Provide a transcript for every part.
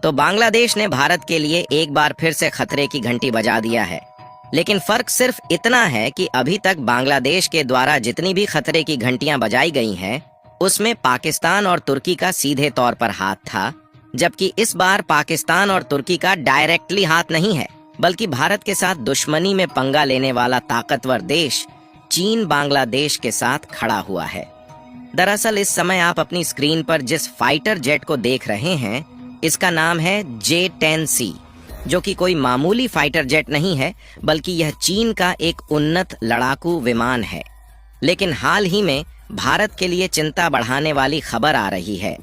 तो बांग्लादेश ने भारत के लिए एक बार फिर से खतरे की घंटी बजा दिया है। लेकिन फर्क सिर्फ इतना है कि अभी तक बांग्लादेश के द्वारा जितनी भी खतरे की घंटियां बजाई गई हैं, उसमें पाकिस्तान और तुर्की का सीधे तौर पर हाथ था, जबकि इस बार पाकिस्तान और तुर्की का डायरेक्टली हाथ नहीं है, बल्कि भारत के साथ दुश्मनी में पंगा लेने वाला ताकतवर देश चीन बांग्लादेश के साथ खड़ा हुआ है। दरअसल इस समय आप अपनी स्क्रीन पर जिस फाइटर जेट को देख रहे हैं, इसका नाम है J-10C, जो कि कोई मामूली फाइटर जेट नहीं है, बल्कि यह चीन का एक उन्नत लड़ाकू विमान है। लेकिन हाल ही में भारत के लिए चिंता बढ़ाने वाली खबर आ रही है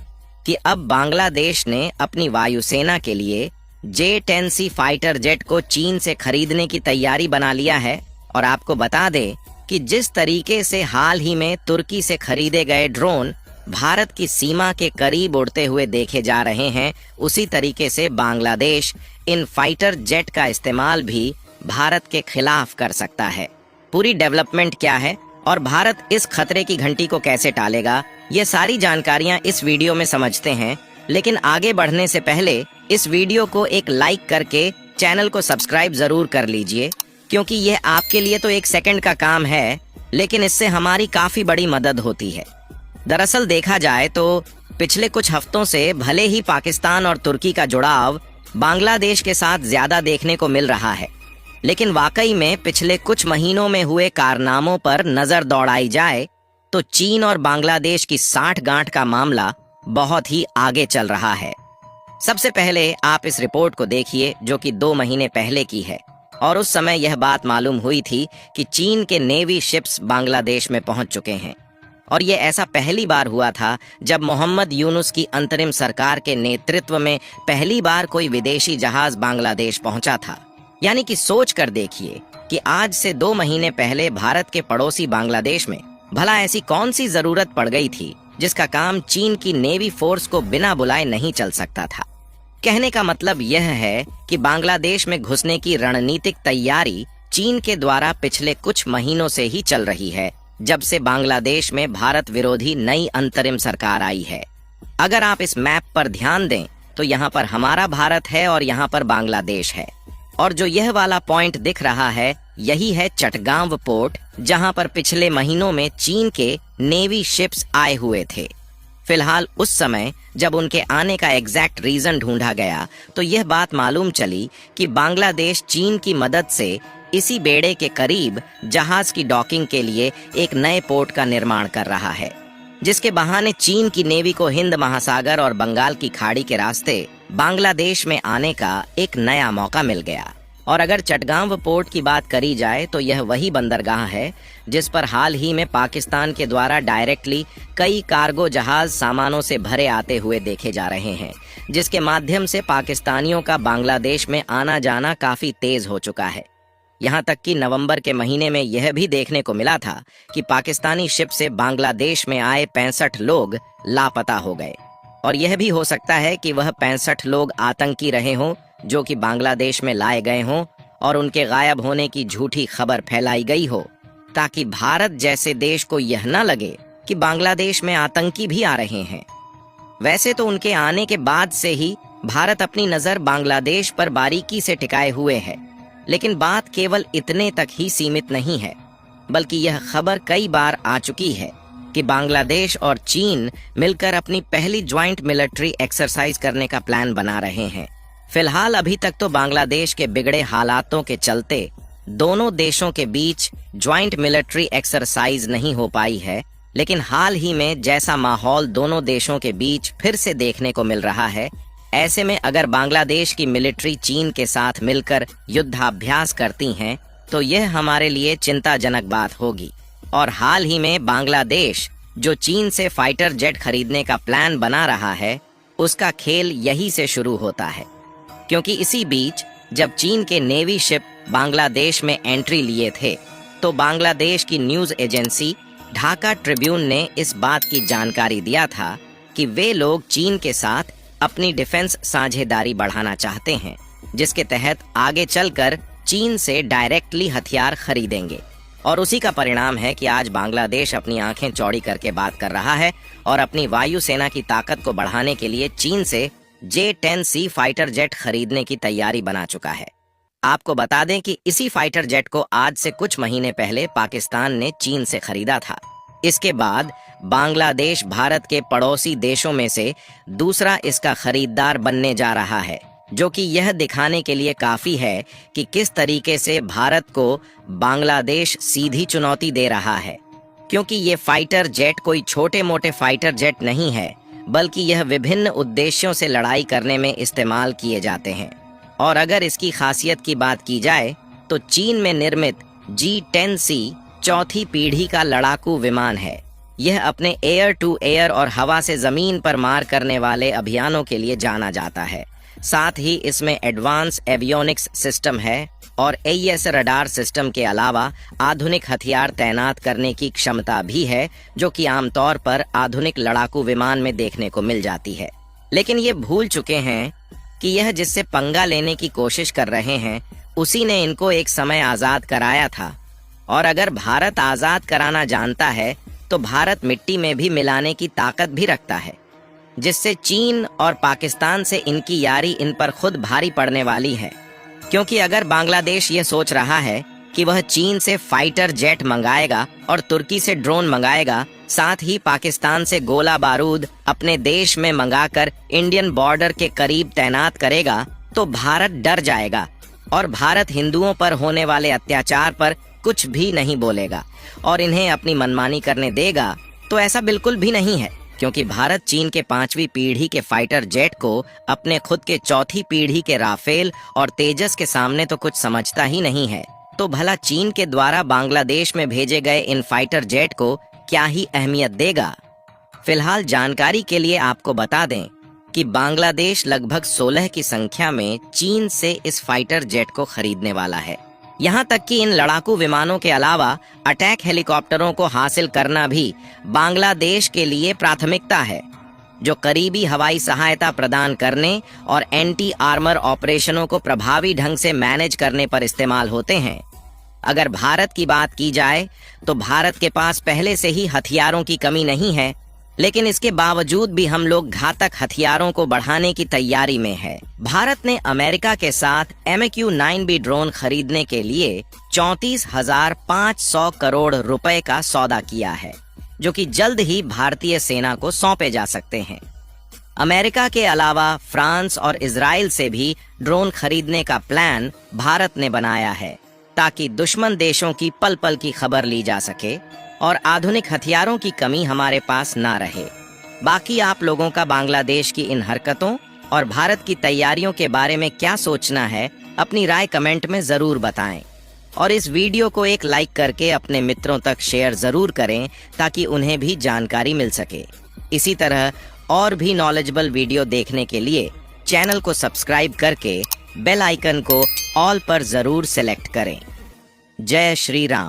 कि अब बांग्लादेश ने अपनी वायुसेना के लिए J-10C फाइटर जेट को चीन से खरीदने की तैयारी बना लिया है। और आपको बता दें कि जिस तरीके से हाल ही में तुर्की से खरीदे गए ड्रोन भारत की सीमा के करीब उड़ते हुए देखे जा रहे हैं, उसी तरीके से बांग्लादेश इन फाइटर जेट का इस्तेमाल भी भारत के खिलाफ कर सकता है। पूरी डेवलपमेंट क्या है और भारत इस खतरे की घंटी को कैसे टालेगा, ये सारी जानकारियां इस वीडियो में समझते हैं। लेकिन आगे बढ़ने से पहले इस वीडियो को एक लाइक करके चैनल को सब्सक्राइब जरूर कर लीजिए, क्योंकि यह आपके लिए तो 1 सेकंड का काम है, लेकिन इससे हमारी काफी बड़ी मदद होती है। दरअसल देखा जाए तो पिछले कुछ हफ्तों से भले ही पाकिस्तान और तुर्की का जुड़ाव बांग्लादेश के साथ ज्यादा देखने को मिल रहा है, लेकिन वाकई में पिछले कुछ महीनों में हुए कारनामों पर नजर दौड़ाई जाए तो चीन और बांग्लादेश की साठगांठ का मामला बहुत ही आगे चल रहा है। सबसे पहले आप इस रिपोर्ट को देखिए, जो कि 2 महीने पहले की है, और उस समय यह बात मालूम हुई थी कि चीन के नेवी शिप्स बांग्लादेश में पहुंच चुके हैं। और ये ऐसा पहली बार हुआ था जब मोहम्मद यूनुस की अंतरिम सरकार के नेतृत्व में पहली बार कोई विदेशी जहाज बांग्लादेश पहुंचा था। यानी कि सोच कर देखिए कि आज से 2 महीने पहले भारत के पड़ोसी बांग्लादेश में भला ऐसी कौन सी जरूरत पड़ गई थी जिसका काम चीन की नेवी फोर्स को बिना बुलाए नहीं चल सकता था। कहने का मतलब यह है कि बांग्लादेश में घुसने की रणनीतिक तैयारी चीन के द्वारा पिछले कुछ महीनों से ही चल रही है, जब से बांग्लादेश में भारत विरोधी नई अंतरिम सरकार आई है। अगर आप इस मैप पर ध्यान दें तो यहाँ पर हमारा भारत है और यहाँ पर बांग्लादेश है, और जो यह वाला पॉइंट दिख रहा है यही है चटगांव पोर्ट, जहाँ पर पिछले महीनों में चीन के नेवी शिप्स आए हुए थे। फिलहाल उस समय जब उनके आने का एग्जैक्ट रीजन ढूंढा गया तो यह बात मालूम चली कि बांग्लादेश चीन की मदद से इसी बेड़े के करीब जहाज की डॉकिंग के लिए एक नए पोर्ट का निर्माण कर रहा है, जिसके बहाने चीन की नेवी को हिंद महासागर और बंगाल की खाड़ी के रास्ते बांग्लादेश में आने का एक नया मौका मिल गया। और अगर चटगांव पोर्ट की बात करी जाए तो यह वही बंदरगाह है जिस पर हाल ही में पाकिस्तान के द्वारा डायरेक्टली कई कार्गो जहाज सामानों से भरे आते हुए देखे जा रहे हैं, जिसके माध्यम से पाकिस्तानियों का बांग्लादेश में आना जाना काफी तेज हो चुका है। यहाँ तक कि नवंबर के महीने में यह भी देखने को मिला था कि पाकिस्तानी शिप से बांग्लादेश में आए 65 लोग लापता हो गए। और यह भी हो सकता है कि वह 65 लोग आतंकी रहे हों जो कि बांग्लादेश में लाए गए हों, और उनके गायब होने की झूठी खबर फैलाई गई हो, ताकि भारत जैसे देश को यह न लगे कि बांग्लादेश में आतंकी भी आ रहे हैं। वैसे तो उनके आने के बाद से ही भारत अपनी नजर बांग्लादेश पर बारीकी से टिकाए हुए है, लेकिन बात केवल इतने तक ही सीमित नहीं है, बल्कि यह खबर कई बार आ चुकी है कि बांग्लादेश और चीन मिलकर अपनी पहली ज्वाइंट मिलिट्री एक्सरसाइज करने का प्लान बना रहे हैं। फिलहाल अभी तक तो बांग्लादेश के बिगड़े हालातों के चलते दोनों देशों के बीच ज्वाइंट मिलिट्री एक्सरसाइज नहीं हो पाई है, लेकिन हाल ही में जैसा माहौल दोनों देशों के बीच फिर से देखने को मिल रहा है, ऐसे में अगर बांग्लादेश की मिलिट्री चीन के साथ मिलकर युद्धाभ्यास करती हैं तो यह हमारे लिए चिंताजनक बात होगी। और हाल ही में बांग्लादेश जो चीन से फाइटर जेट खरीदने का प्लान बना रहा है, उसका खेल यही से शुरू होता है, क्योंकि इसी बीच जब चीन के नेवी शिप बांग्लादेश में एंट्री लिए थे तो बांग्लादेश की न्यूज एजेंसी ढाका ट्रिब्यून ने इस बात की जानकारी दिया था कि वे लोग चीन के साथ अपनी डिफेंस साझेदारी बढ़ाना चाहते हैं, जिसके तहत आगे चलकर चीन से डायरेक्टली हथियार खरीदेंगे। और उसी का परिणाम है कि आज बांग्लादेश अपनी आंखें चौड़ी करके बात कर रहा है और अपनी वायुसेना की ताकत को बढ़ाने के लिए चीन से J-10C फाइटर जेट खरीदने की तैयारी बना चुका है। आपको बता दें कि इसी फाइटर जेट को आज से कुछ महीने पहले पाकिस्तान ने चीन से खरीदा था। इसके बाद बांग्लादेश भारत के पड़ोसी देशों में से दूसरा इसका खरीदार बनने जा रहा है, जो कि यह दिखाने के लिए काफी है कि किस तरीके से भारत को बांग्लादेश सीधी चुनौती दे रहा है, क्योंकि ये फाइटर जेट कोई छोटे मोटे फाइटर जेट नहीं है, बल्कि यह विभिन्न उद्देश्यों से लड़ाई करने में इस्तेमाल किए जाते हैं। और अगर इसकी खासियत की बात की जाए तो चीन में निर्मित J-10C चौथी पीढ़ी का लड़ाकू विमान है। यह अपने एयर टू एयर और हवा से जमीन पर मार करने वाले अभियानों के लिए जाना जाता है। साथ ही इसमें एडवांस एवियोनिक्स सिस्टम है और AES रडार सिस्टम के अलावा आधुनिक हथियार तैनात करने की क्षमता भी है, जो कि आमतौर पर आधुनिक लड़ाकू विमान में देखने को मिल जाती है। लेकिन ये भूल चुके हैं कि यह जिससे पंगा लेने की कोशिश कर रहे हैं उसी ने इनको एक समय आजाद कराया था। और अगर भारत आजाद कराना जानता है तो भारत मिट्टी में भी मिलाने की ताकत भी रखता है, जिससे चीन और पाकिस्तान से इनकी यारी इन पर खुद भारी पड़ने वाली है। क्योंकि अगर बांग्लादेश ये सोच रहा है कि वह चीन से फाइटर जेट मंगाएगा और तुर्की से ड्रोन मंगाएगा, साथ ही पाकिस्तान से गोला बारूद अपने देश में मंगाकर इंडियन बॉर्डर के करीब तैनात करेगा, तो भारत डर जाएगा और भारत हिंदुओं पर होने वाले अत्याचार पर कुछ भी नहीं बोलेगा और इन्हें अपनी मनमानी करने देगा। तो ऐसा बिल्कुल भी नहीं है, क्योंकि भारत चीन के 5वीं पीढ़ी के फाइटर जेट को अपने खुद के चौथी पीढ़ी के राफेल और तेजस के सामने तो कुछ समझता ही नहीं है। तो भला चीन के द्वारा बांग्लादेश में भेजे गए इन फाइटर जेट को क्या ही अहमियत देगा। फिलहाल जानकारी के लिए आपको बता दें कि बांग्लादेश लगभग 16 की संख्या में चीन से इस फाइटर जेट को खरीदने वाला है। यहाँ तक कि इन लड़ाकू विमानों के अलावा अटैक हेलीकॉप्टरों को हासिल करना भी बांग्लादेश के लिए प्राथमिकता है, जो करीबी हवाई सहायता प्रदान करने और एंटी आर्मर ऑपरेशनों को प्रभावी ढंग से मैनेज करने पर इस्तेमाल होते हैं। अगर भारत की बात की जाए तो भारत के पास पहले से ही हथियारों की कमी नहीं है, लेकिन इसके बावजूद भी हम लोग घातक हथियारों को बढ़ाने की तैयारी में है। भारत ने अमेरिका के साथ MQ-9B ड्रोन खरीदने के लिए 34,500 करोड़ रुपए का सौदा किया है, जो कि जल्द ही भारतीय सेना को सौंपे जा सकते हैं। अमेरिका के अलावा फ्रांस और इजराइल से भी ड्रोन खरीदने का प्लान भारत ने बनाया है, ताकि दुश्मन देशों की पल पल की खबर ली जा सके और आधुनिक हथियारों की कमी हमारे पास ना रहे। बाकी आप लोगों का बांग्लादेश की इन हरकतों और भारत की तैयारियों के बारे में क्या सोचना है, अपनी राय कमेंट में जरूर बताएं और इस वीडियो को एक लाइक करके अपने मित्रों तक शेयर जरूर करें, ताकि उन्हें भी जानकारी मिल सके। इसी तरह और भी नॉलेजेबल वीडियो देखने के लिए चैनल को सब्सक्राइब करके बेल आइकन को ऑल पर जरूर सेलेक्ट करें। जय श्री राम।